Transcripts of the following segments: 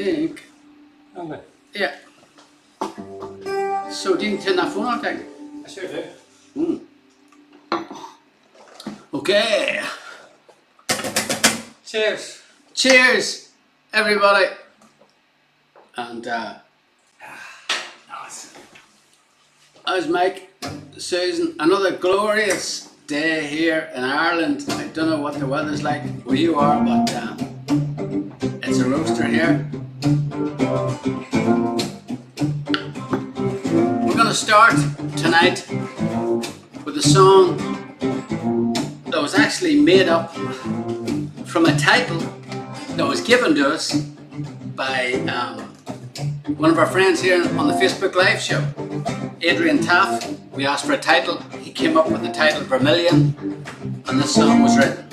think. Okay. Yeah. So do you need to turn that phone off, Declan? I sure do. Okay. Cheers. Cheers, everybody. And how's Mike, Susan? Another glorious day here in Ireland. I don't know what the weather's like where you are, but it's a roaster here. We're gonna start tonight with a song that was actually made up from a title that was given to us by one of our friends here on the Facebook Live show, Adrian Taff. We asked for a title. He came up with the title Vermillion, and this song was written.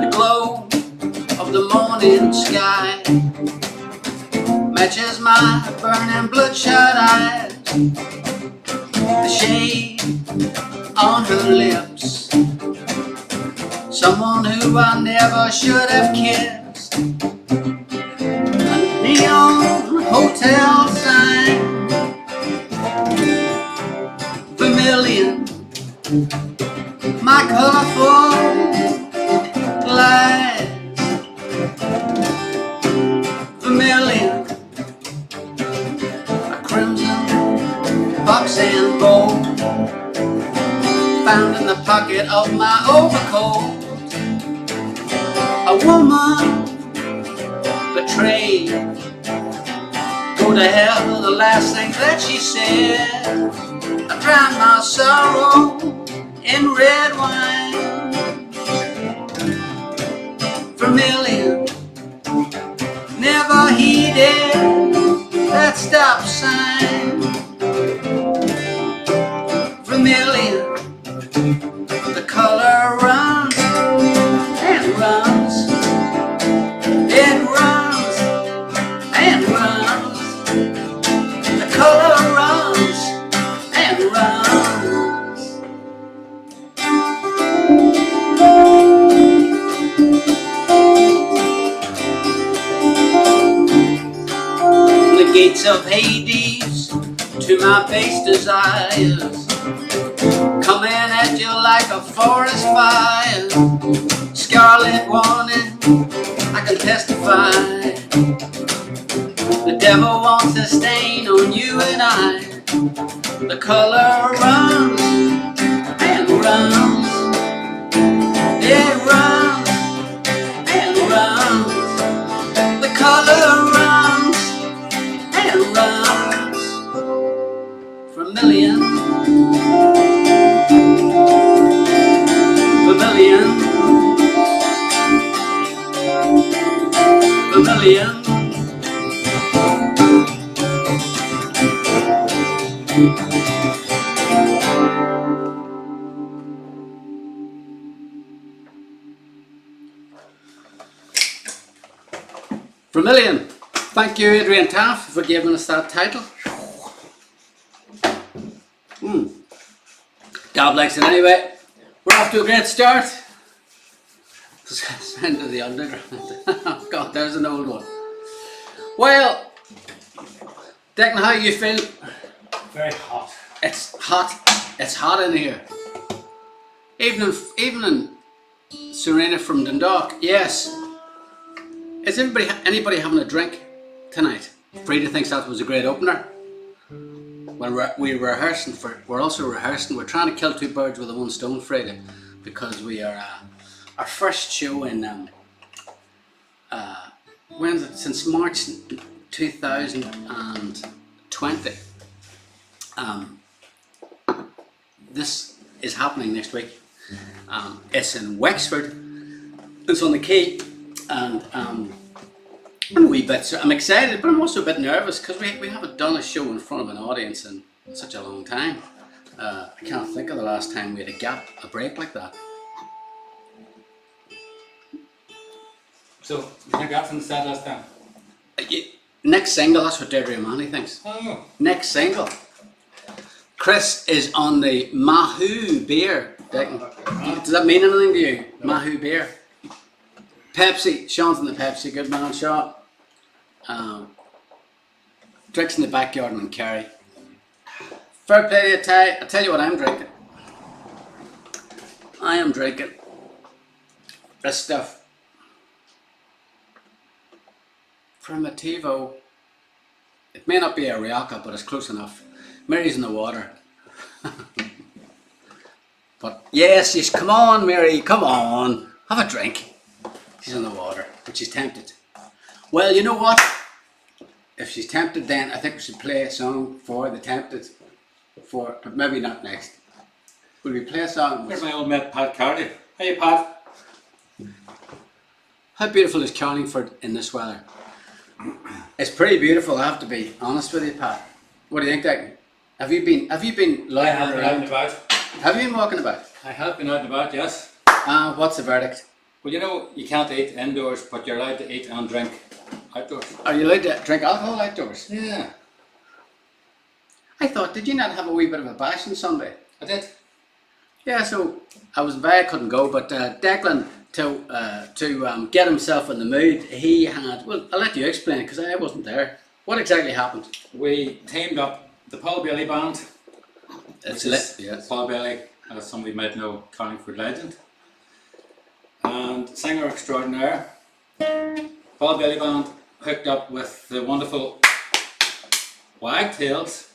The glow of the morning sky matches my burning bloodshot eyes. The shade on her lips, someone who I never should have kissed. A neon hotel sign, Vermillion, my colorful lies. Vermillion, a crimson box and bowl found in the pocket of my overcoat. A woman betrayed. Go to hell, the last thing that she said. I drowned my sorrow in red wine. Vermillion, never heeded that stop sign. Vermillion, the color runs and runs. It runs and runs. The color runs and runs. The gates of Hades to my base desires, coming at you like a forest fire. Scarlet warning, I can testify. The devil wants a stain on you and I. The color runs and runs. It runs and runs. The color runs and runs. Vermillion, Vermillion, Vermillion. Vermillion. Thank you, Adrian Taff, for giving us that title. Dab likes it anyway. We're off to a great start. Sound of the underground. Oh God, there's an old one. Well, Declan, how you feel? Very hot. It's hot. It's hot in here. Even in Serena from Dundalk. Yes. Is anybody having a drink tonight? Frida thinks that was a great opener. Well, we're also rehearsing. We're trying to kill two birds with one stone, Frida, because we are our first show in when's it? Since March 2020. This is happening next week. It's in Wexford. It's on the quay, and I'm a wee bit. I'm excited, but I'm also a bit nervous because we haven't done a show in front of an audience in such a long time. I can't think of the last time we had a break like that. So, you think that's in the set last time? Next single, that's what Deidre Manny thinks. Oh. Next single. Chris is on the Mahou beer. Does that mean anything to you? No. Mahou beer. Pepsi. Sean's in the Pepsi. Good man, Sean. Drinks in the backyard in Kerry. Fair play to you, Ty. I'll tell you what I'm drinking. I am drinking this stuff. Primitivo. It may not be a Rioja, but it's close enough. Mary's in the water. But yes, she's, come on Mary, come on. Have a drink. She's in the water, but she's tempted. Well, you know what? If she's tempted, then I think we should play a song for the tempted. But maybe not next. Will we play a song? There's my old mate Pat Carty. Hey Pat. How beautiful is Carlingford in this weather? It's pretty beautiful, I have to be honest with you, Pat. What do you think, Declan? Have you been I have been out and about. Have you been walking about? I have been out and about, yes. What's the verdict? Well, you know, you can't eat indoors, but you're allowed to eat and drink outdoors. Are you allowed to drink alcohol outdoors? Yeah. I thought, did you not have a wee bit of a bash on Sunday? I did. Yeah, so I was invited, couldn't go, but Declan, to get himself in the mood, he had, well, I'll let you explain it because I wasn't there. What exactly happened? We teamed up the Paul Bailey Band. It's lit, yes. Paul Bailey, as some of you might know, Carlingford legend. And singer extraordinaire. Paul Bailey Band hooked up with the wonderful Wagtails.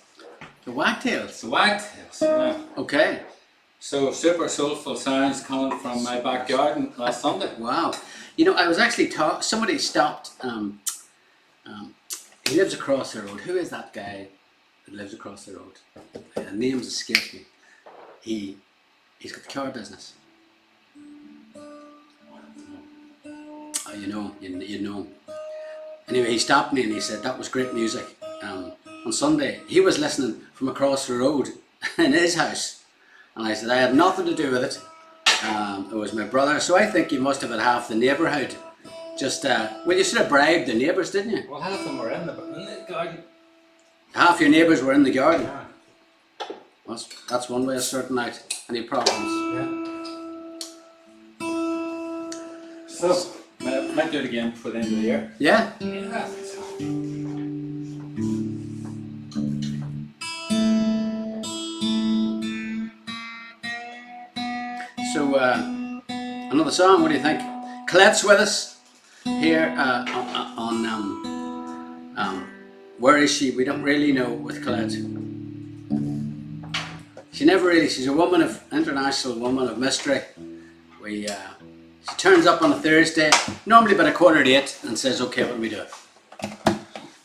The Wagtails? The Wagtails, yeah. Okay. So super soulful sounds coming from my backyard last Sunday. Wow. You know, I was actually somebody stopped, he lives across the road. Who is that guy that lives across the road? Names escape me. He's got the car business. Oh, you know. Anyway, he stopped me and he said that was great music. On Sunday, he was listening from across the road in his house. And I said, I had nothing to do with it. It was my brother. So I think you must have had half the neighbourhood. Just, well, you should have bribed the neighbours, didn't you? Well, half of them were in the garden. Half your neighbours were in the garden. Yeah. That's one way of sorting out any problems. Yeah. So, might do it again before the end of the year. Yeah? Yeah. So, another song, what do you think? Colette's with us here on Where Is She? We don't really know with Colette. She's a woman of, international woman of mystery. She turns up on a Thursday, normally about 7:45, and says, okay, what do we do?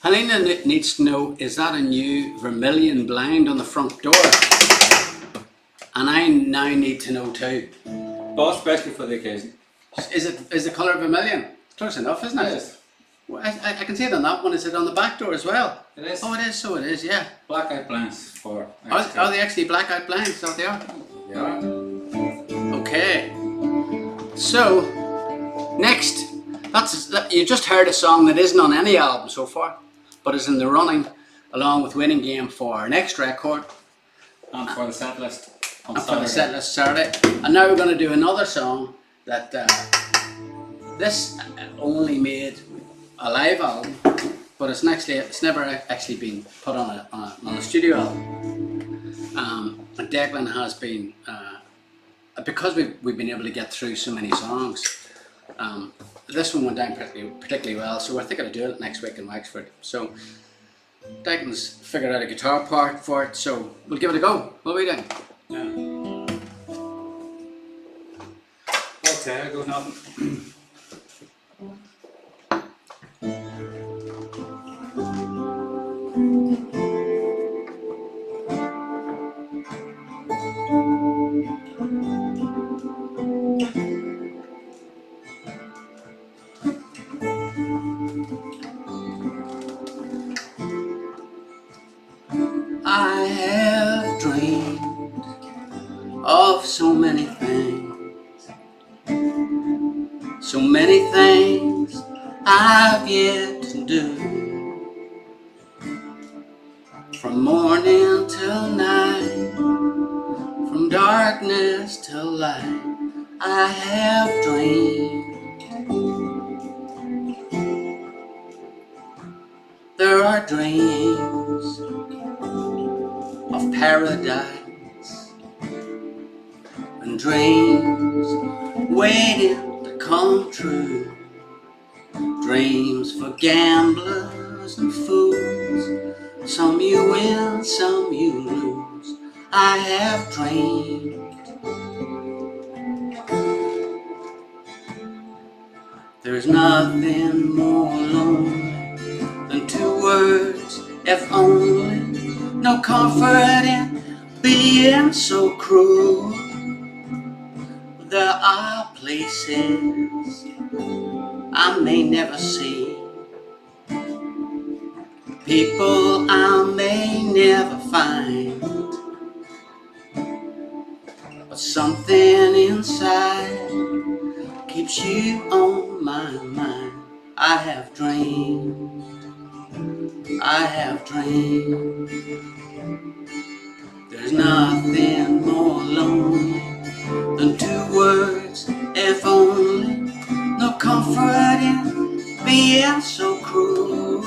Helena needs to know, is that a new Vermillion blind on the front door? And I now need to know too. Bought especially for the occasion. Is the colour Vermillion? Close enough, isn't it? Yes. Well, I can see it on that one. Is it on the back door as well? It is. Oh, it is. So it is. Yeah. Blackout blinds for. Are they actually blackout blinds? Is that what they are? Yeah. Okay. So next, you just heard a song that isn't on any album so far, but is in the running, along with Winning Game for our next record. And for the set list. And for the set list Saturday. And now we're going to do another song that this only made a live album, but it's never actually been put on a studio album. And Declan has been, because we've been able to get through so many songs, this one went down particularly well, so we're thinking of doing it next week in Wexford. So Declan's figured out a guitar part for it, so we'll give it a go. What are we doing? Yeah. Okay, I go nothing. I have dreamed of so many things I've yet to do, from morning till night. From darkness till light, I have dreamed. There are dreams of paradise and dreams waiting to come true. Dreams for gamblers and fools. Some you win, some you lose. I have dreamed. There's nothing more lonely than two words, if only. No comfort in being so cruel. There are places I may never see, people I may never find, but something inside keeps you on my mind. I have dreamed, I have dreamed. There's nothing more lonely than two words, if only. No comfort in being so cruel.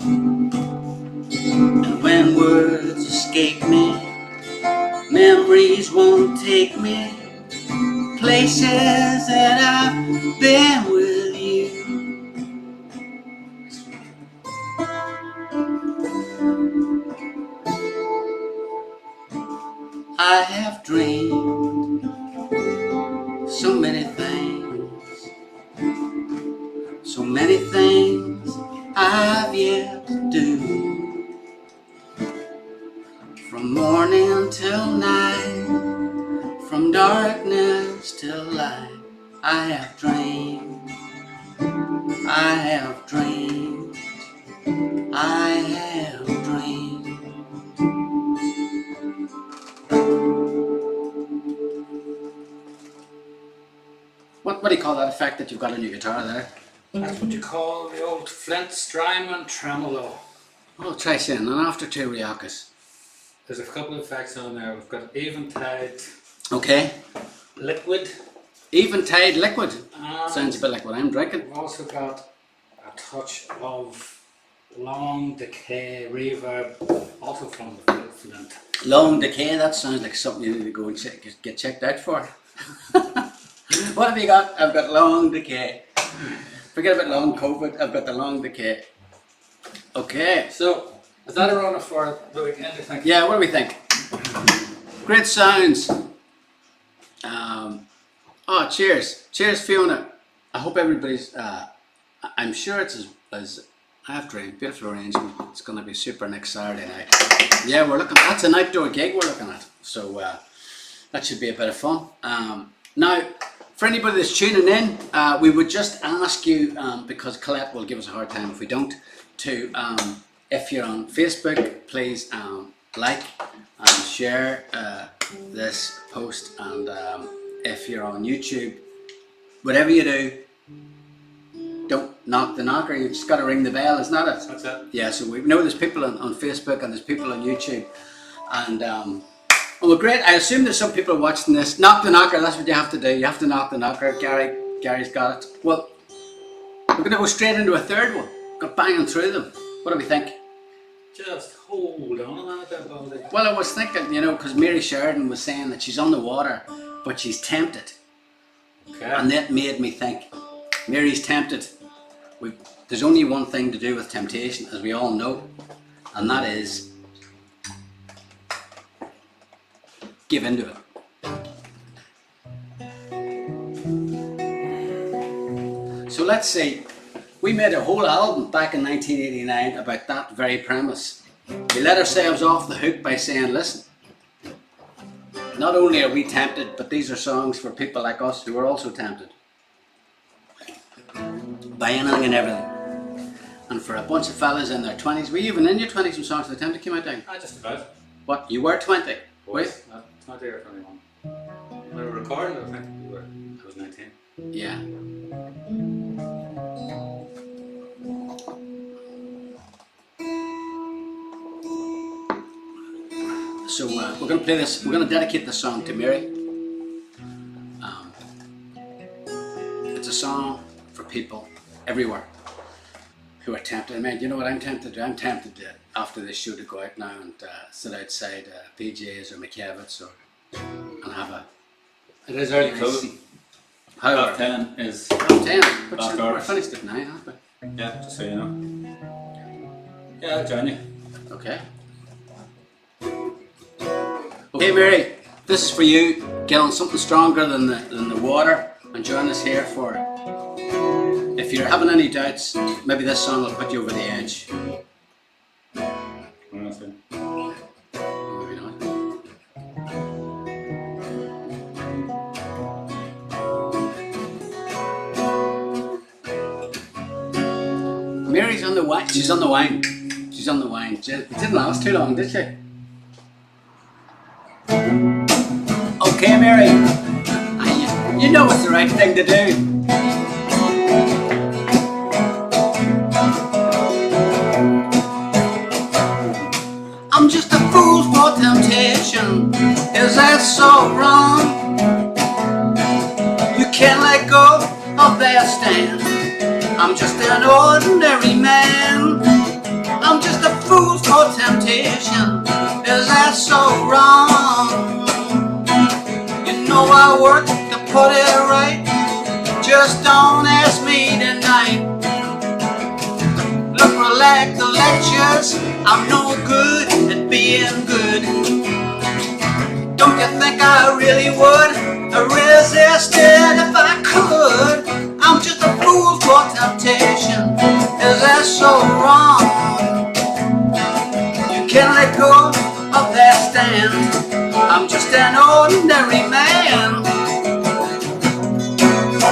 And when words escape me, memories won't take me places that I've been with you. I have dreamed so many things, so many things I've yet to do. From morning till night, from darkness till light, I have dreamed, I have dreamed, I have dreamed. What do you call that effect that you've got on your guitar there? That's what you call the old Flint Strymon tremolo. Oh, try saying, and after two Riojas. There's a couple of effects on there. We've got Eventide Okay. Liquid. Eventide Liquid. And Sounds a bit like what I'm drinking. we've also got a touch of long decay reverb, also from the Flint. Long decay, that sounds like something you need to go and get checked out for. What have you got? I've got long decay. Forget about long COVID, I've got the long decay. Okay. So, is that a runner for the weekend, you think? Yeah, what do we think? Great sounds. Oh, cheers. Cheers, Fiona. I hope everybody's, I'm sure it's as I have dreamed. Beautiful arrangement. It's going to be super next Saturday night. Yeah, we're looking, that's an outdoor gig we're looking at. So that should be a bit of fun. Now, for anybody that's tuning in, we would just ask you, because Colette will give us a hard time if we don't, to, if you're on Facebook, please like and share this post, and if you're on YouTube, whatever you do, don't knock the knocker, you've just got to ring the bell, isn't that it? That's it. Yeah, so we know there's people on Facebook and there's people on YouTube, and well, great. I assume there's some people watching this. Knock the knocker, that's what you have to do. You have to knock the knocker. Gary's got it. Well, we're going to go straight into a third one. Go banging through them. What do we think? Just hold on a minute there, Baldy. Well, I was thinking, you know, because Mary Sheridan was saying that she's on the water, but she's tempted. Okay. And that made me think, Mary's tempted. There's only one thing to do with temptation, as we all know, and that is give into it. So let's see, we made a whole album back in 1989 about that very premise. We let ourselves off the hook by saying, listen, not only are we tempted, but these are songs for people like us who are also tempted by anything and everything. And for a bunch of fellas in their 20s, were you even in your 20s when Songs for the Tempted came out, Down? Just about. What, you were 20? Wait. Not 20 or 21. When we were recording, I think I was 19. Yeah. The So we're going to play this. We're going to dedicate this song to Mary. It's a song for people everywhere who are tempted. I mean, you know what I'm tempted to do? I'm tempted to, after this show, to go out now and sit outside PJ's or McKevitt's and have a... It is early closing. How? 10 is... 10. But After we're hours. finished at 9, aren't we? Yeah, just so you know. Yeah, I'll join you. Okay. Okay, Mary, this is for you. Get on something stronger than the water and join us here for it. If you're having any doubts, maybe this song will put you over the edge. Honestly. Maybe not. Mary's on the wine. She's on the wine. She's on the wine. It didn't last too long, did she? Okay, Mary. You know it's the right thing to do. I'm just a fool for temptation. Is that so wrong? You can't let go of that stand. I'm just an ordinary man. I'm just a fool for temptation. Is that so wrong? You know I work to put it right. Just don't ask me tonight. Look, relax the lectures. I'm no good at being good. Don't you think I really would resist it if I could? I'm just a fool for temptation. Is that so wrong? You can't let go of that stand. I'm just an ordinary man.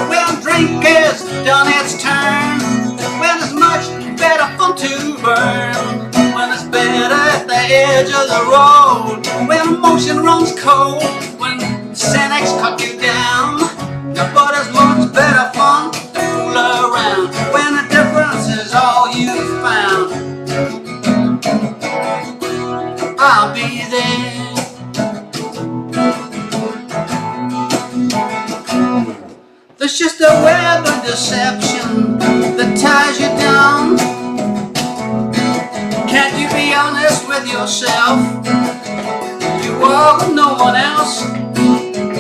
When drink is done its turn, when there's much better fun to burn, when it's better at the edge of the road, when emotion runs cold, when cynics cut you down, but it's much better fun to fool around, when the difference is all you found. I'll be there. There's just a web of deception that ties you down. Can't you be honest with yourself? You are with no one else.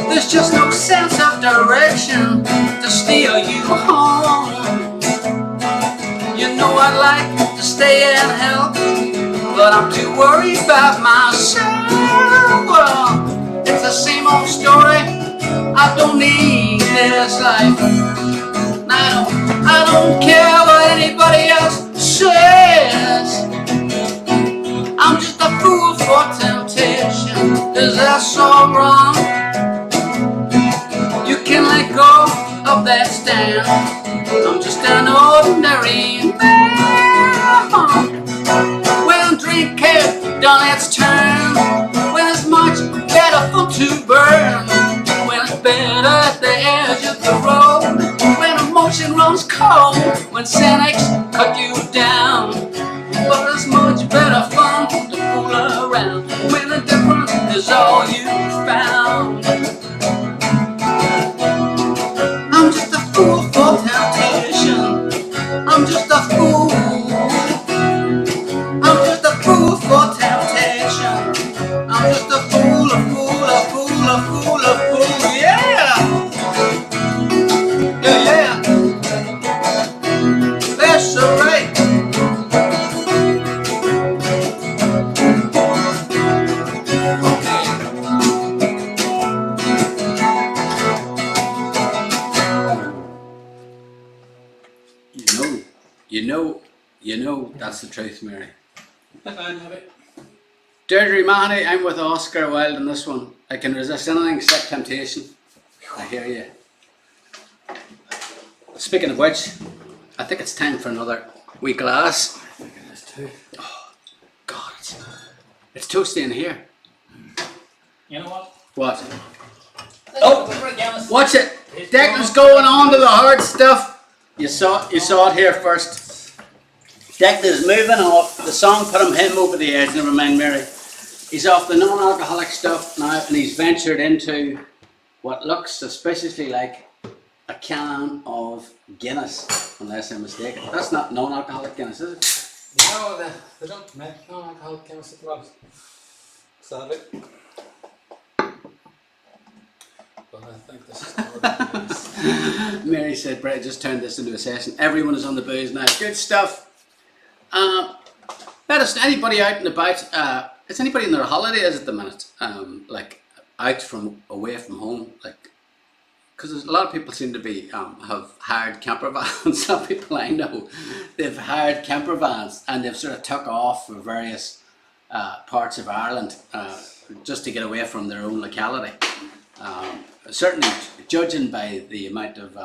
There's just no sense of direction to steer you home. You know I'd like to stay and help, but I'm too worried about myself. Well, it's the same old story. I don't need this life. I don't care what anybody else says. I'm just a fool for temptation. Is that so wrong? You can let go of that stand. I'm just an ordinary man. When drink has done its turn, when it's much better fun to burn, when it's better at the edge of the road, when emotion runs cold, when cynics cut you down, but it's much better fun to fool around, when the difference is all you found. I'm just a fool for temptation. I'm just a fool. I'm just a fool for temptation. I'm just a fool, a fool, a fool, a fool, a fool, yeah! Yeah, yeah! That's alright! You know, that's the truth, Mary. Dirty Manny, I'm with Oscar Wilde in this one. I can resist anything except temptation. I hear you. Speaking of which, I think it's time for another wee glass. I think it is too. Oh, God, it's toasty in here. You know what? What? Oh, watch it. Declan's going on to the hard stuff. You saw it here first. Declan is moving off. The song put him over the edge. Never mind, Mary. He's off the non-alcoholic stuff now, and he's ventured into what looks suspiciously like a can of Guinness, unless I'm mistaken. That's not non-alcoholic Guinness, is it? No, they don't make non-alcoholic Guinness at the moment. Sadly. But I think this is already Guinness. Mary said, Brett just turned this into a session. Everyone is on the booze now. Good stuff. Let us, anybody out and about, is anybody in their holidays at the minute? Like out from, away from home? Like, because a lot of people seem to be, have hired camper vans. Some people I know, they've hired camper vans and they've sort of took off for various parts of Ireland just to get away from their own locality. Certainly, judging by the amount of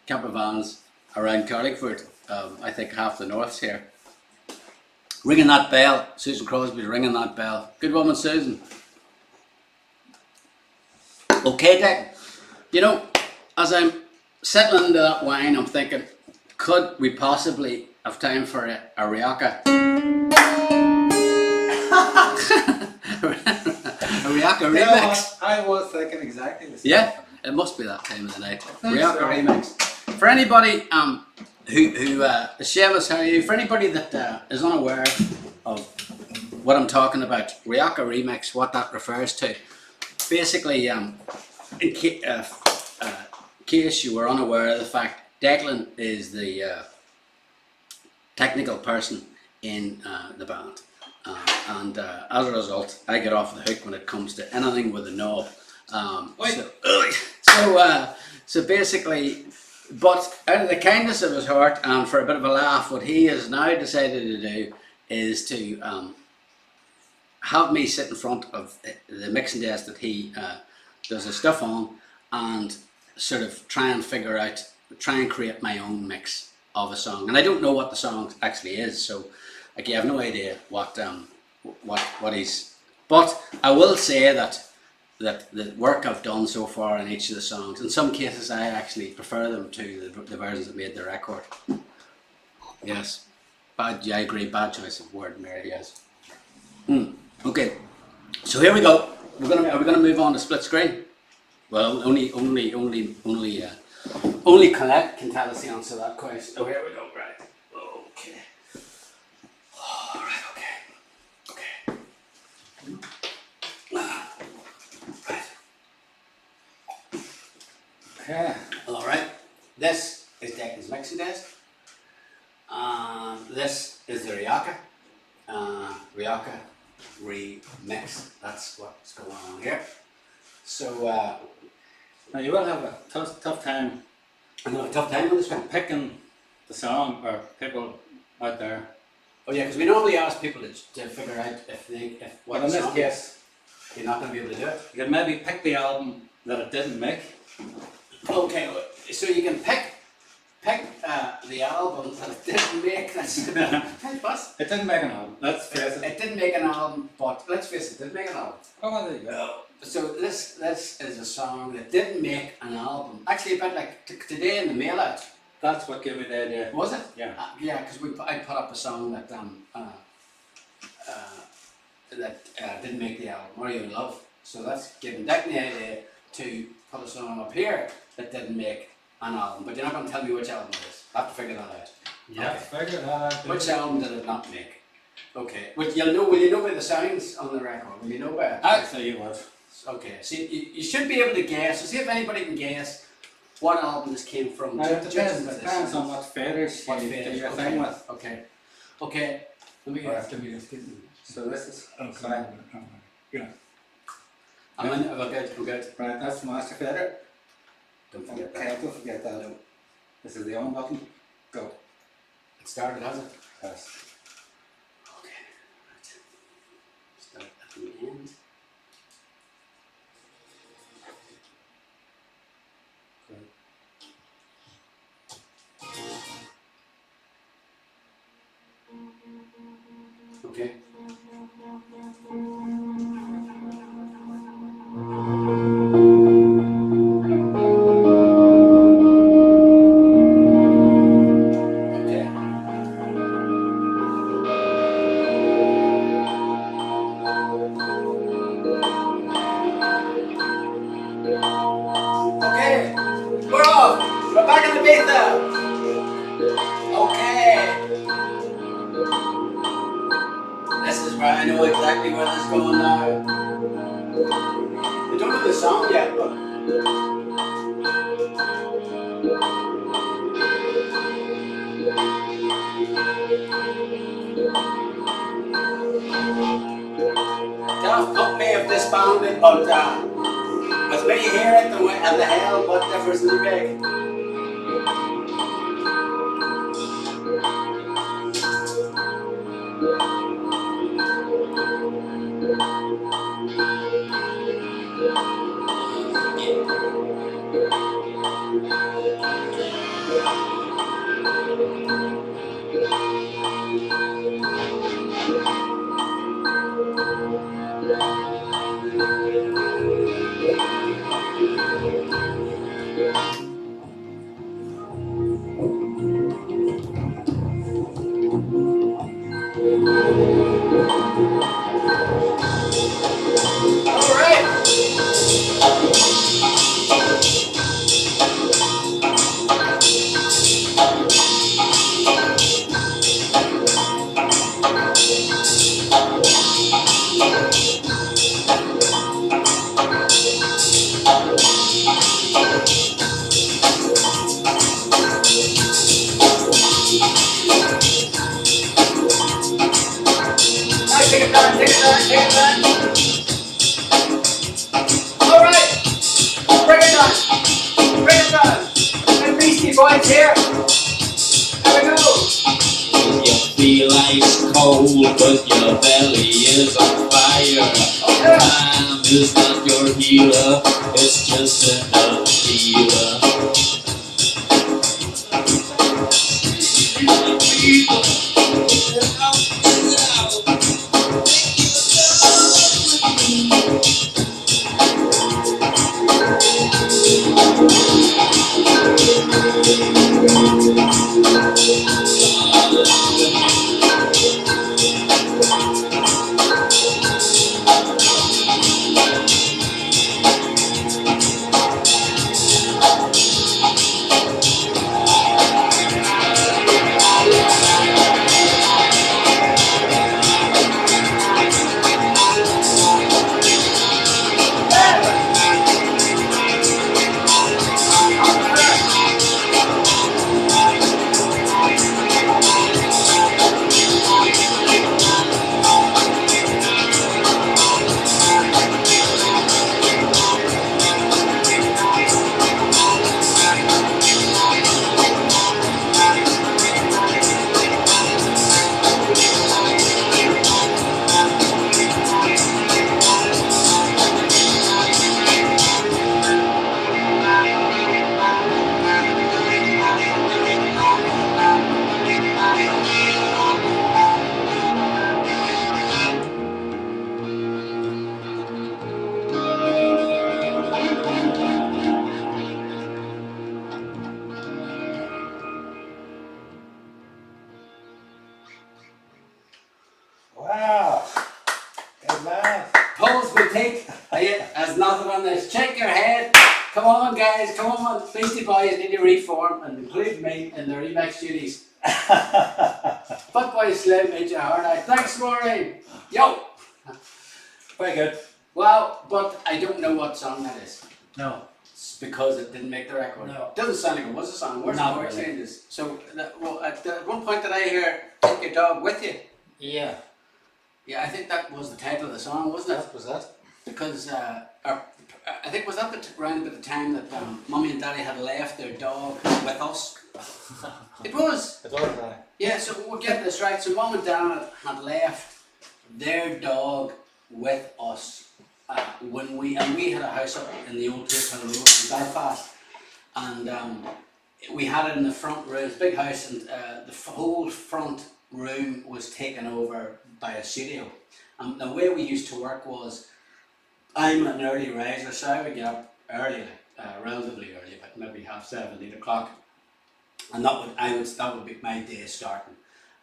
camper vans around Carlingford, I think half the north's here. Ringing that bell, Susan Crosby's ringing that bell. Good woman, Susan. Okay, Dick. You know, as I'm settling into that wine, I'm thinking, could we possibly have time for a Rioja? A Rioja remix? I was thinking exactly the same. Yeah, it must be that time of the night. Rioja remix. For anybody who Seamus, how are you? For anybody that is unaware of what I'm talking about, Rioja remix, what that refers to, basically, in case you were unaware of the fact, Declan is the technical person in the band. And as a result, I get off the hook when it comes to anything with a knob. So basically, but out of the kindness of his heart and for a bit of a laugh, what he has now decided to do is to have me sit in front of the mixing desk that he does his stuff on and sort of try and create my own mix of a song. And I don't know what the song actually is, so I have no idea what he's. But I will say that the work I've done so far in each of the songs, in some cases I actually prefer them to the versions that made the record. Yes, yeah, I agree. Bad choice of word, Mary. Yes. Okay, so here we go. Are we gonna move on to split screen? Well, only Colette can tell us the answer to that question. Oh, here we go. Right. Okay. All right. Okay. Right. Yeah. All right. This is Declan's mixing desk. This is the Rioja. Rioja remix. That's what's going on here. So now you will have a tough time. I'm gonna have a tough time with this one. Picking the song or people out there. Oh yeah, because we normally ask people to figure out what But in the this song case, is. You're not going to be able to do it. you can maybe pick the album that it didn't make. Okay, so you can pick the album that it didn't make. What? It didn't make an album. Let's face it. It didn't make an album, but let's face it, it did make an album. Oh, well, there you go. So this is a song that didn't make an album. Actually, about like today in the mail out. That's what gave me the idea. Was it? Yeah. Yeah, because I put up a song that didn't make the album, Are You in Love? So that's giving Declan the idea to put a song up here that didn't make an album. But you're not going to tell me which album it is. I have to figure that out. Yeah, Okay. figure that out. Which album did it not make? Okay. Will you know by the sounds on the record? Will you know by it? I'll tell you what. Okay. See, you should be able to guess. So see if anybody can guess what album this came from. Now, it Judging by the depends on sounds. what faders What you faders, do your okay. thing with. Okay. Okay. Let me Alright. just get So this is okay. Yeah. I'm in. I'm good. Right, that's master fader. Don't forget Okay, that. don't forget that. This is the on button. Go. It started, has it? Yes. Okay. Right. Start at the end. Okay. Okay. Ethan! Okay. This is where I know exactly where this is going now. I don't know the song yet, but Daft Punk may have disbanded, but with me here at the hell, what difference does it make? Alright! Take it down, take it down, take it down. Alright, bring it down. Bring it down. The Beastie Boys here. Here we go. You feel ice cold, but your belly is on fire. Okay. Time is not your healer, it's just another dealer. Wow. Good man. Pulse boutique. There's nothing on this. Shake your head. Come on, guys. Come on. Beastie Boys need to reform and include me in their remix duties. Footboy Slim, eat your heart out. Thanks, Maureen. Yo. Very good. Well, but I don't know what song that is. No. It's because it didn't make the record. No. Doesn't sound like it was a song. Where's Not the really. changes? So, at one point did I hear "Take Your Dog With You"? Yeah. Yeah, I think that was the title of the song, wasn't it? That was that. Because I think was that around about the time that Mummy and Daddy had left their dog with us. It was. It was that. Yeah, so we'll get this right. So Mum and Dad had left their dog with us when we had a house up in the old Hotel Road in Belfast, and we had it in the front room. It's a big house, and the whole front room was taken over by a studio. And the way we used to work was, I'm an early riser, so I would get up early, relatively early, but maybe 7:30, 8 o'clock, and that would be my day starting.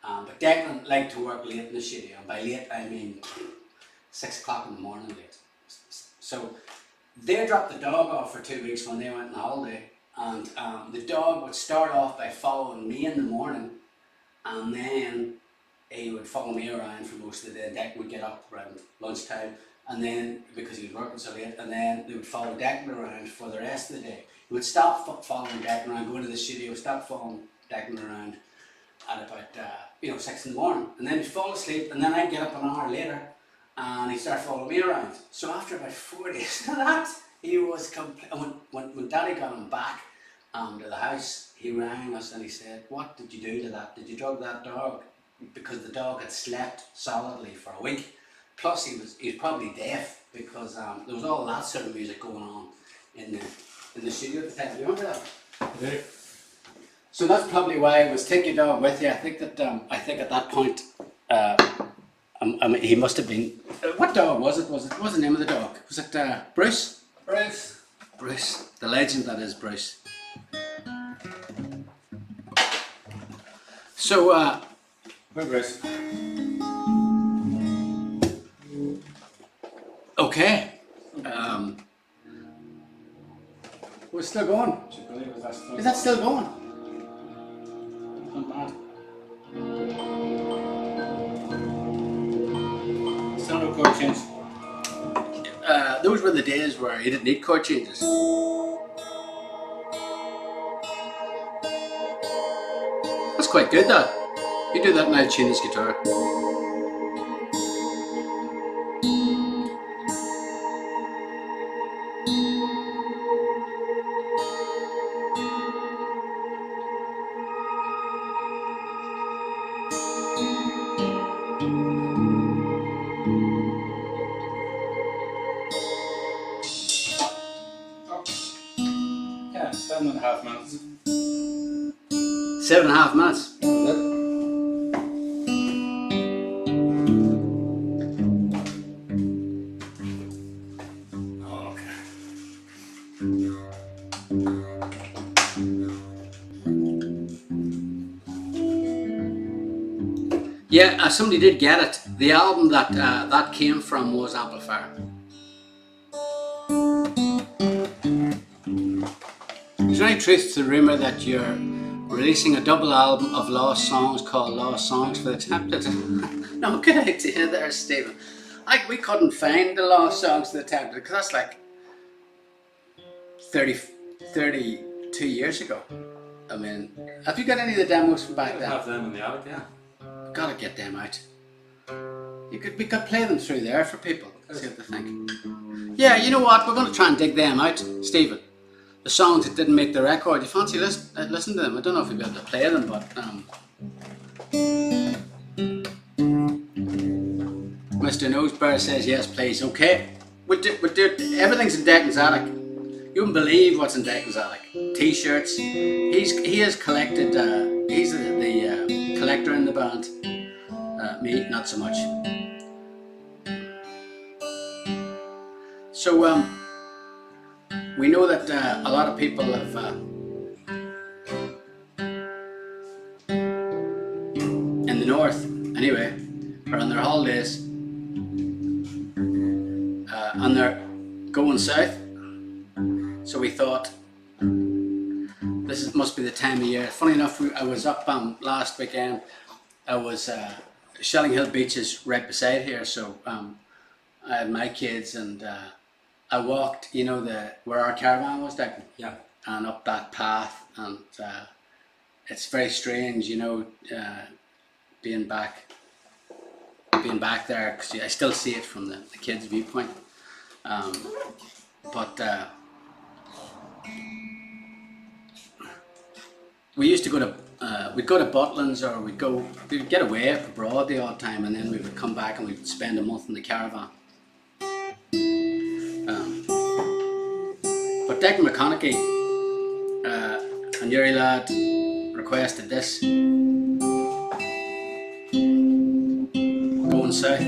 But Declan liked to work late in the studio, and by late I mean 6 o'clock in the morning late. So they dropped the dog off for 2 weeks when they went on holiday, and the dog would start off by following me in the morning, and then he would follow me around for most of the day. Declan would get up around lunchtime, and then, because he was working so late, and then they would follow Declan around for the rest of the day. He would stop following Declan around, go to the studio, stop following Declan around at about 6 in the morning, and then he'd fall asleep, and then I'd get up an hour later, and he'd start following me around. So after about 4 days of that, he was complete. When Daddy got him back to the house, he rang us and he said, "What did you do to that? Did you drug that dog?" Because the dog had slept solidly for a week. Plus he was probably deaf, because there was all that sort of music going on in the studio at the time. Do you remember that? I do. So that's probably why it was take your dog with you. I think that at that point he must have been. What dog was it? What was the name of the dog? Was it Bruce? Bruce. Bruce, the legend that is Bruce. So Where Bruce? okay, we're still going. Should believe it, that's Is that still going? not bad. Still no chord change. Those were the days where you didn't need chord changes. That's quite good, that. You do that and I'll tune this guitar. Yeah, 7.5 minutes. 7.5 minutes. That was it. Yeah, somebody did get it. The album that that came from was Amplifier. Is there any truth to the rumour that you're releasing a double album of lost songs called Lost Songs for the Tempted? No, good idea there, Stephen. We couldn't find the Lost Songs for the Tempted, because that's like 32 years ago. I mean, have you got any of the demos from back I then? have them in the attic, yeah. Gotta get them out. We could play them through there for people. See what they think. Yeah, you know what? We're going to try and dig them out, Stephen. The songs that didn't make the record. You fancy listen to them? I don't know if we'll be able to play them, but Mr. Nosebear says yes, please. Okay, we'll do it. Everything's in Declan's attic. You wouldn't believe what's in Declan's attic. T-shirts. He has collected. He's the collector in the band. Me, not so much. So we know that a lot of people have in the north, anyway, are on their holidays, and they're going south. So we thought this must be the time of year. Funny enough, I was up last weekend. I was Shelling Hill Beach is right beside here, so I had my kids and I walked, where our caravan was, Declan. Yeah. And up that path, and it's very strange, being back there, because I still see it from the kids' viewpoint. But we used to go to we'd go to Butlins, or we'd get away abroad the odd time, and then we would come back and we'd spend a month in the caravan. But Declan McConaughey, and Yuri Lad requested this, Going South.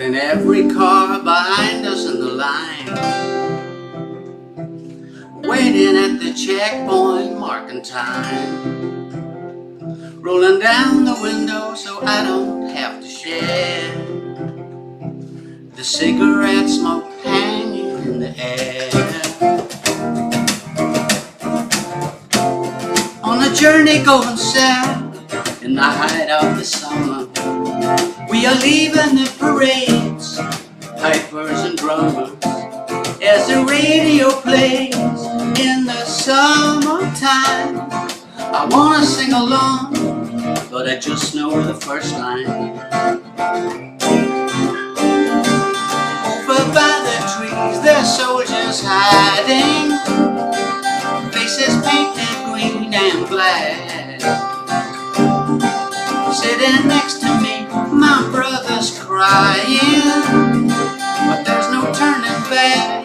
in every car behind us in the line, waiting at the checkpoint, marking time, rolling down the window so I don't have to share the cigarette smoke hanging in the air. On a journey going south in the height of the summer, we are leaving the parades, pipers and drummers, as the radio plays in the summertime. I wanna sing along, but I just know the first line. Over by the trees, there's soldiers hiding, faces painted green and black. Sitting next to me, my brother's crying, but there's no turning back.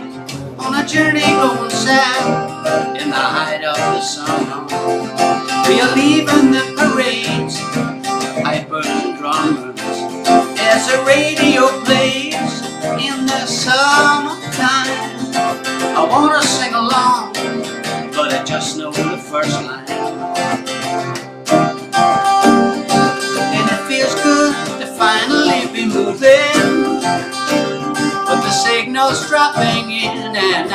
On a journey going south in the height of the summer, we are leaving the parades, pipers and drummers, as the radio plays in the summertime. I wanna sing along, but I just know the first line. And it feels good to finally be moving, but the signal's dropping in and out,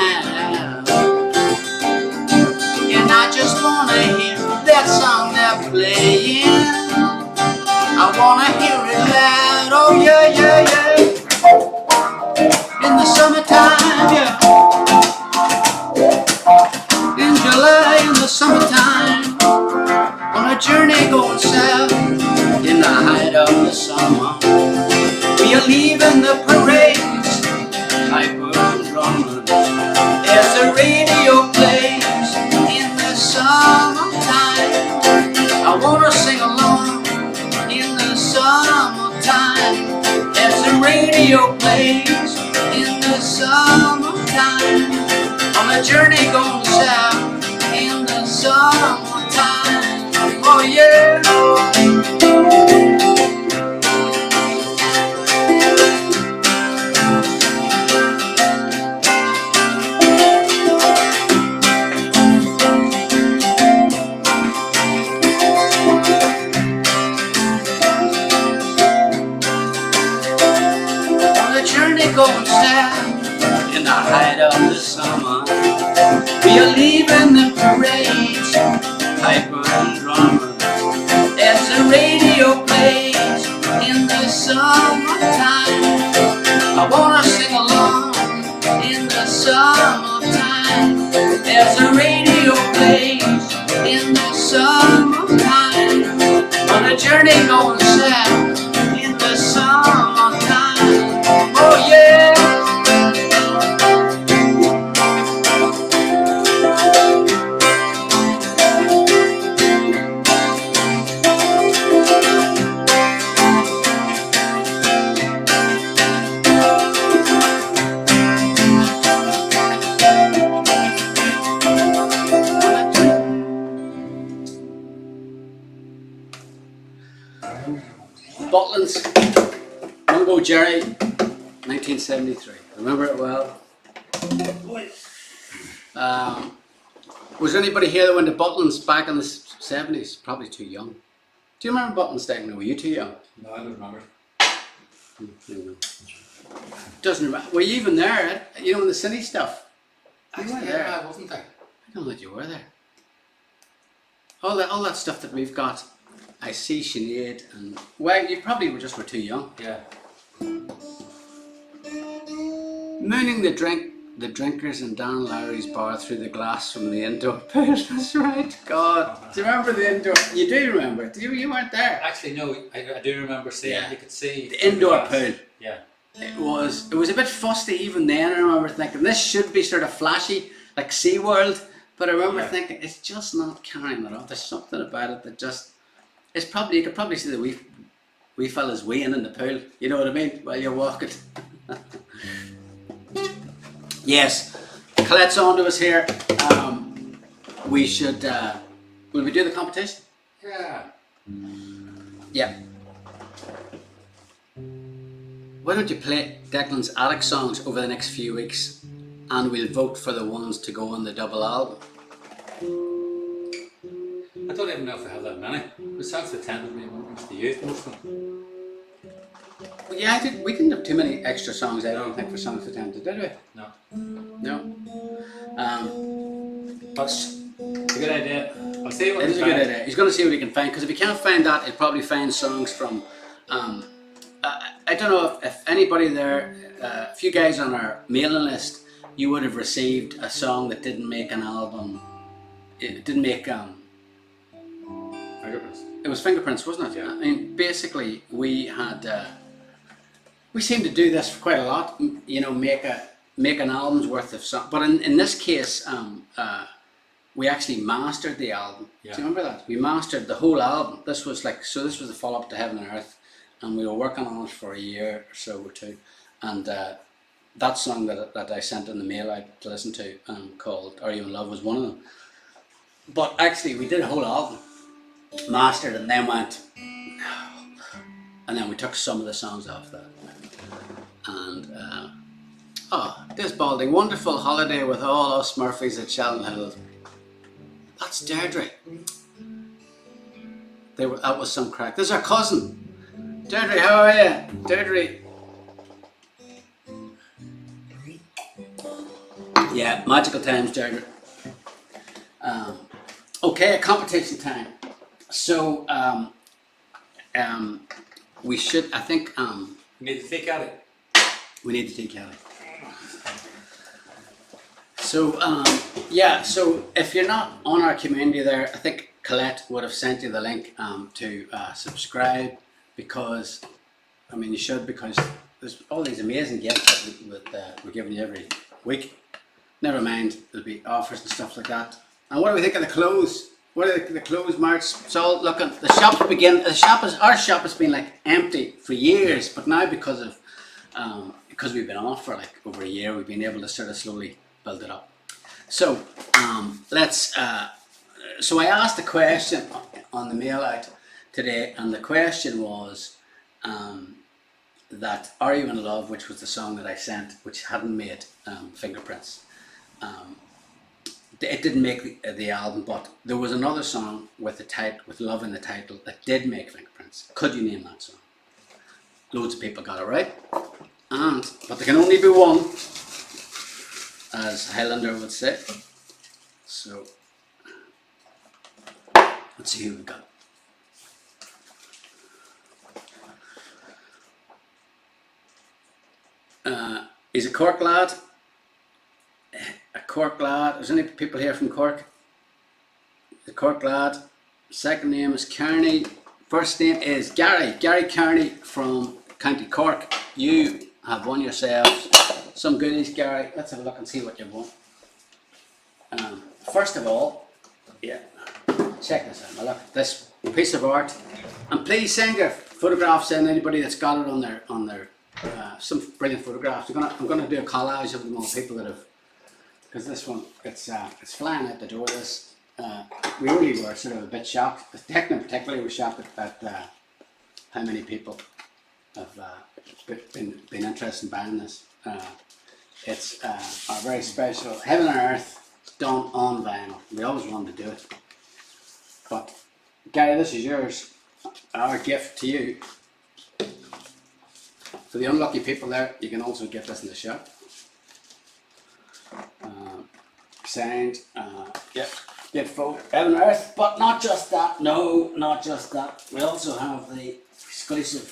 and I just wanna hear that song they're playing. I wanna hear it loud, oh yeah, yeah, yeah. In the summertime, yeah. In July, in the summertime, on a journey going south, in the height of the summer, we are leaving the parades, pipers and drummers, as the radio plays in the summertime. I wanna sing along in the summertime, as the radio plays in the summertime, on a journey going south in the summertime. Oh yeah. Going south in the height of the summer, we are leaving the parades, pipers and drummers, as the radio plays in the summertime. I wanna sing along in the summertime, as the radio plays in the summertime, on a journey going south in the summertime. Oh yeah. Butlins, Mungo Jerry, 1973. Remember it well. Was anybody here that went to Butlins back in the 70s? Probably too young. Do you remember Butlins, Declan? Were you too young? No, I don't remember. Doesn't remember. Were you even there? You know, in the city stuff? You Actually, weren't there. I wasn't there. I don't know that you were there. All that stuff that we've got. I see Sinead and well, you probably were too young. Yeah. Mooning the drinkers in Dan Lowry's bar through the glass from the indoor pool. That's right. God, do you remember the indoor? You do remember it. You weren't there. Actually, no. I do remember seeing. Yeah. You could see The indoor glass. pool. Yeah. It was a bit fusty even then. I remember thinking this should be sort of flashy like SeaWorld, but I remember thinking it's just not carrying it off. There's something about it that just it's probably you could probably see the wee fellas weeing in the pool. You know what I mean? While you're walking. Yes, Colette's on to us here. We should. Will we do the competition? Yeah. Yeah. Why don't you play Declan's attic songs over the next few weeks, and we'll vote for the ones to go on the double album. I don't even know if I have that many. The songs that tended me when I used to use most of them. Well, yeah, we didn't have too many extra songs, I don't think, for Songs Attempted, did we? No. No. But it's a good idea. I'll see what It is a good idea. He's going to see what he can find, because if he can't find that, he'll probably find songs from. I don't know if anybody there, if you guys on our mailing list, you would have received a song that didn't make an album. It didn't make. Fingerprints. It was Fingerprints, wasn't it? Yeah. I mean, basically, we had. We seem to do this for quite a lot. You know, make an album's worth of songs. But in this case, we actually mastered the album. Yeah. Do you remember that? We mastered the whole album. This was the follow-up to Heaven and Earth, and we were working on it for a year or so or two. And that song that I sent in the mail out to listen to, called "Are You in Love," was one of them. But actually, we did a whole album, mastered, and then we took some of the songs off that. And this Baldy, wonderful holiday with all us Murphys at Sheldon Hills. That's Deirdre. That was some crack. This is our cousin. Deirdre, how are you? Deirdre. Yeah, magical times, Deirdre. Okay, competition time. So, we should, I think, We need to think at it. we need to take Kelly. So, so if you're not on our community there, I think Colette would have sent you the link to subscribe, because, I mean, you should, because there's all these amazing gifts that we're giving you every week. Never mind, there'll be offers and stuff like that. And what do we think of the clothes? What are the clothes, March? It's all looking. Our shop has been like empty for years, but now because we've been off for like over a year, we've been able to sort of slowly build it up. So so I asked a question on the mail out today, and the question was that "Are You in Love," which was the song that I sent, which hadn't made Fingerprints. It didn't make the album, but there was another song with "Love" in the title that did make Fingerprints. Could you name that song? Loads of people got it right, but there can only be one, as Highlander would say. So let's see who we got. He's a Cork lad. A Cork lad. There's any people here from Cork? The Cork lad. Second name is Kearney. First name is Gary. Gary Kearney from County Cork. You have won yourselves some goodies, Gary. Let's have a look and see what you've won. First of all, check this out. Now look at this piece of art, and please send your photographs in. Anybody that's got it on their some brilliant photographs. I'm gonna do a collage of them all, people that have. Because this one, it's flying out the door. This we really were sort of a bit shocked. Declan particularly was shocked at how many people have been interested in buying this. It's a very special Heaven and Earth done on vinyl. We always wanted to do it, but Gary, this is yours. Our gift to you. For the unlucky people there, you can also get this in the shop. Signed, beautiful Heaven and Earth, but not just that. No, not just that. We also have the exclusive,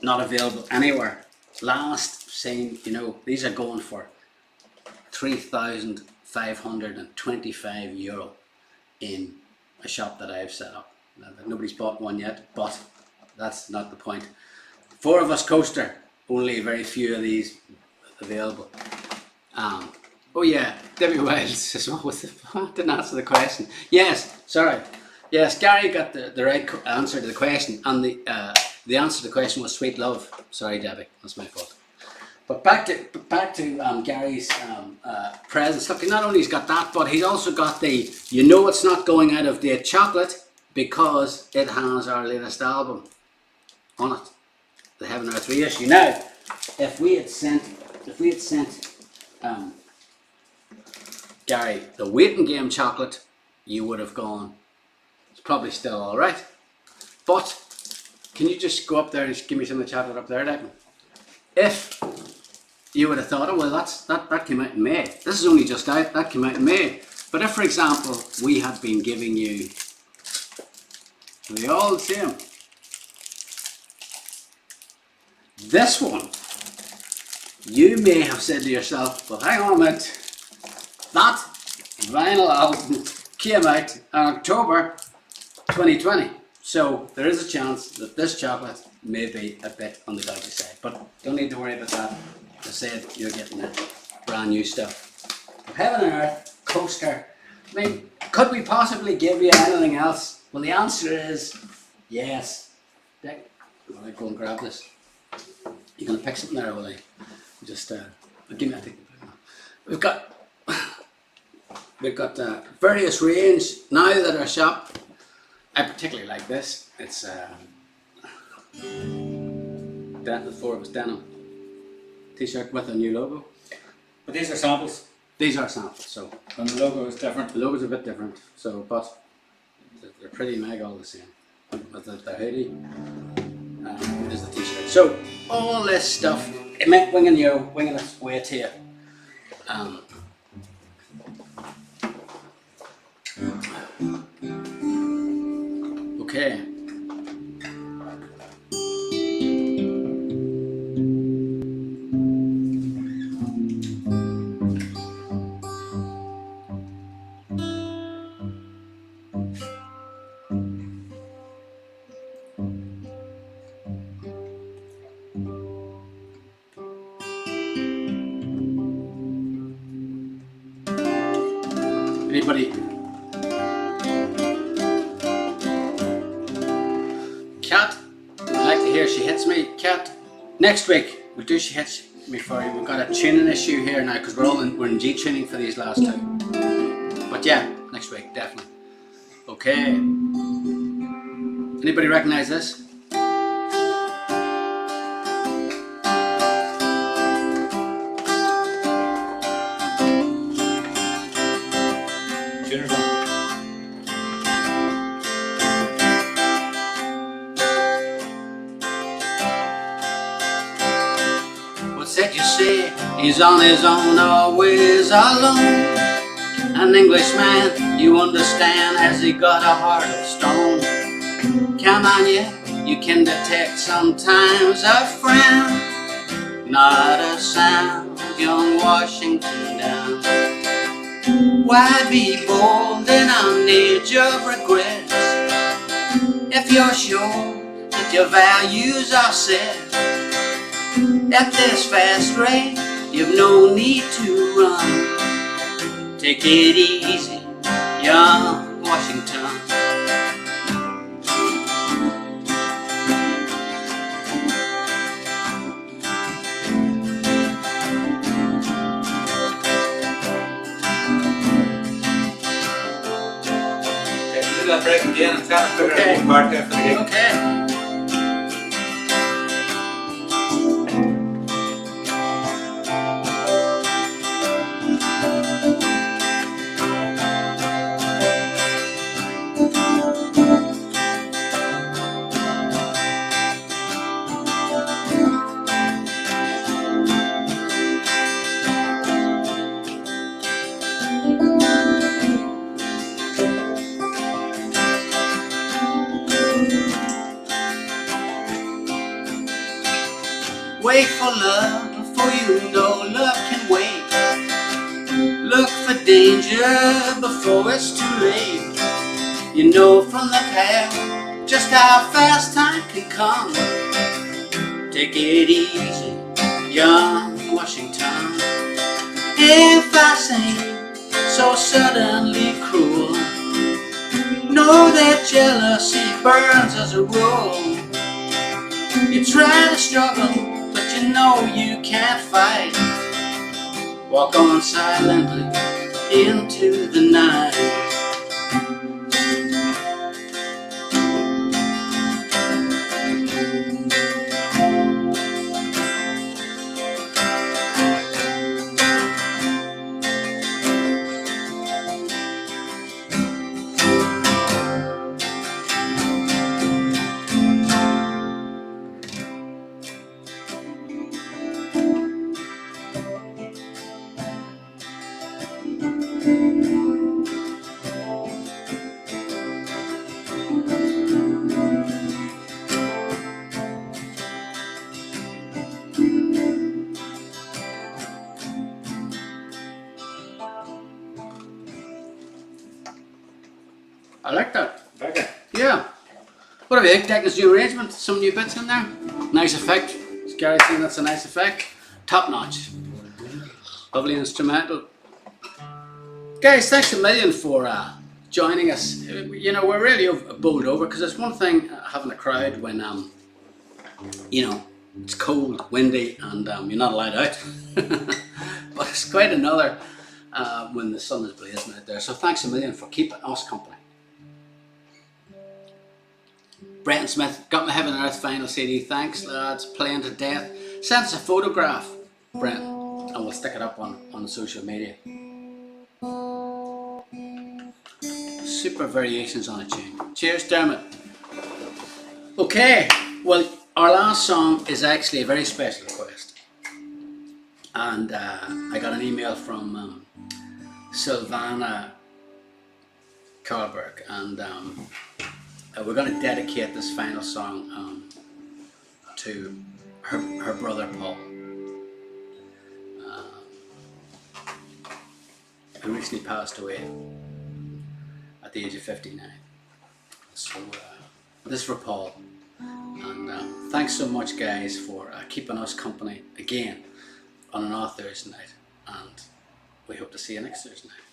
not available anywhere. Last seen, these are going for €3,525 in a shop that I've set up. Nobody's bought one yet, but that's not the point. 4 of us coaster, only very few of these available. Oh yeah, Debbie Wiles says, didn't answer the question. Yes, sorry. Yes, Gary got the right answer to the question, and the answer to the question was "Sweet Love." Sorry, Debbie, that's my fault. But back to Gary's presents. Look, not only he's got that, but he's also got the it's not going out of date chocolate, because it has our latest album on it. the heaven and earth reissue. Now, if we had sent Gary the waiting game chocolate, you would have gone, it's probably still all right. But can you just go up there and give me some of the chocolate up there, Declan? If you would have thought, oh well, that came out in May. This is only just out. That came out in May. But if, for example, we had been giving you, are they all the same? This one, you may have said to yourself, well, hang on a minute, that vinyl album came out in October 2020. So there is a chance that this chocolate may be a bit on the dodgy side. But don't need to worry about that. As I said, you're getting the brand new stuff. Heaven and Earth coaster. I mean, could we possibly give you anything else? Well, the answer is yes. Dick, will I go and grab this? You're going to pick something there, will I? Just give me. I think we've got various range now that our shop. I particularly like this. It's before it was denim t-shirt with a new logo. But these are samples. These are samples, so And the logo is different. the logo's a bit different. So, but they're pretty mega all the same. With the hoodie is the t-shirt. So all this stuff, it meant winging its way to you. Okay. Anybody? Cat, I'd like to hear She Hits Me. Cat, next week we'll do She Hits Me for you. We've got a tuning issue here now because we're in G tuning for these last two. But yeah, next week definitely. Okay. Anybody recognize this? Tuner's on. What's that you say? He's on his own, always alone. An Englishman, you understand, has he got a heart of stone? Come on, yeah, you can detect sometimes a frown. Not a sound, young Washington down. Why be bold in an age of regrets? If you're sure that your values are set, at this fast rate, you've no need to run. Take it easy, young Washington. Do that break again and try to figure out one part there for the gig. Okay. Wait for love before you know love can wait. Look for danger before it's too late. You know from the past just how fast time can come. Take it easy, young Washington. If I seem so suddenly cruel, know that jealousy burns as a rule. You try to struggle, but you know you can't fight. Walk on silently into the night. I like that. Okay. Yeah. What do you think? Declan's new arrangement? Some new bits in there? Nice effect. Is Gary saying that's a nice effect? Top notch. Lovely instrumental. Guys, thanks a million for joining us. You know, we're really bowled over because it's one thing having a crowd when, you know, it's cold, windy, and you're not allowed out. But it's quite another when the sun is blazing out there. So thanks a million for keeping us company. Brenton Smith, got my Heaven and Earth final CD. Thanks, lads. Playing to death. Send us a photograph, Brenton, and we'll stick it up on social media. Super variations on a tune. Cheers, Dermot. Okay, well, our last song is actually a very special request. And I got an email from Silvana Carlberg, and we're going to dedicate this final song to her brother Paul, who recently passed away at the age of 59. So this is for Paul, and thanks so much, guys, for keeping us company again on an off Thursday night, and we hope to see you next Thursday night.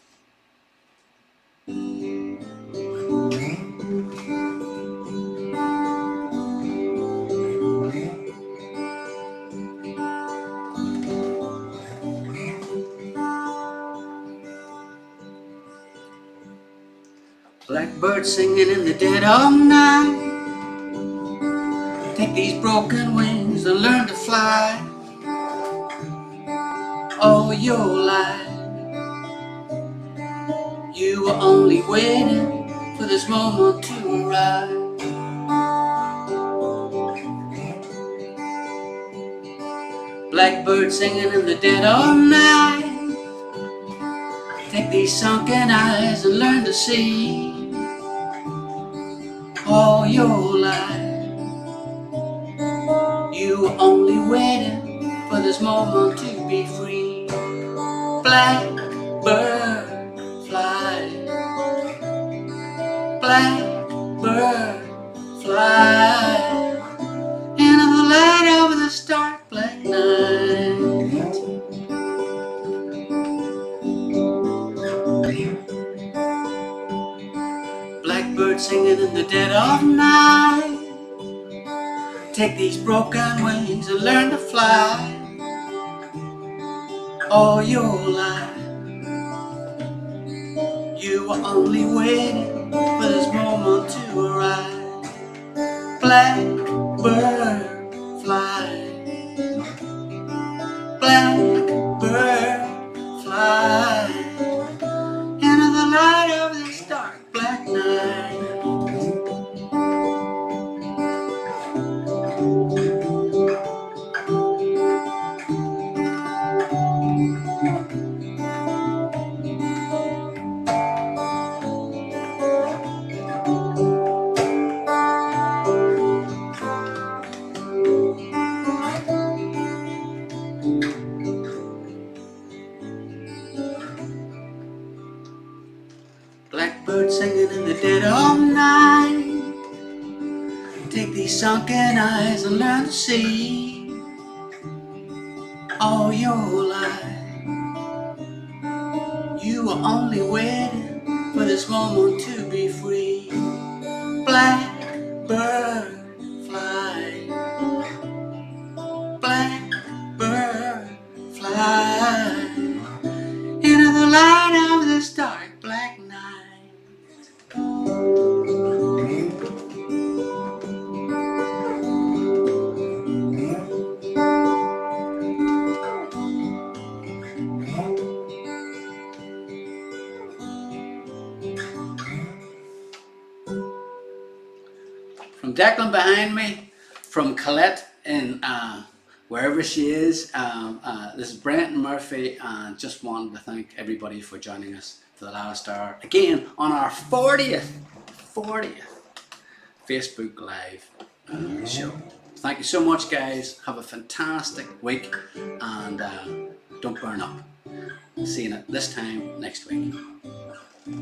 Blackbird singing in the dead of night. Take these broken wings and learn to fly. All your life you were only waiting for this moment to arrive. Blackbird singing in the dead of night. Take these sunken eyes and learn to see. All your life you were only waiting for this moment to be free. Blackbird fly, blackbird fly into the light of this dark black night. Blackbird singing in the dead of night. Take these broken wings and learn to fly. All your life you were only waiting for this moment to arrive. Blackbird fly, blackbird fly into the light of this dark black night. Blackbird singing in the dead of night. Take these sunken eyes and learn to see. All your life you were only waiting for this moment to be free. Blackbird fly, blackbird fly into the light of this dark black night. From Declan behind me, from Colette in wherever she is, this is Brenton Murphy, and just wanted to thank everybody for joining us for the last hour again on our 40th Facebook Live show. Thank you so much, guys. Have a fantastic week, and don't burn up. See you this time next week.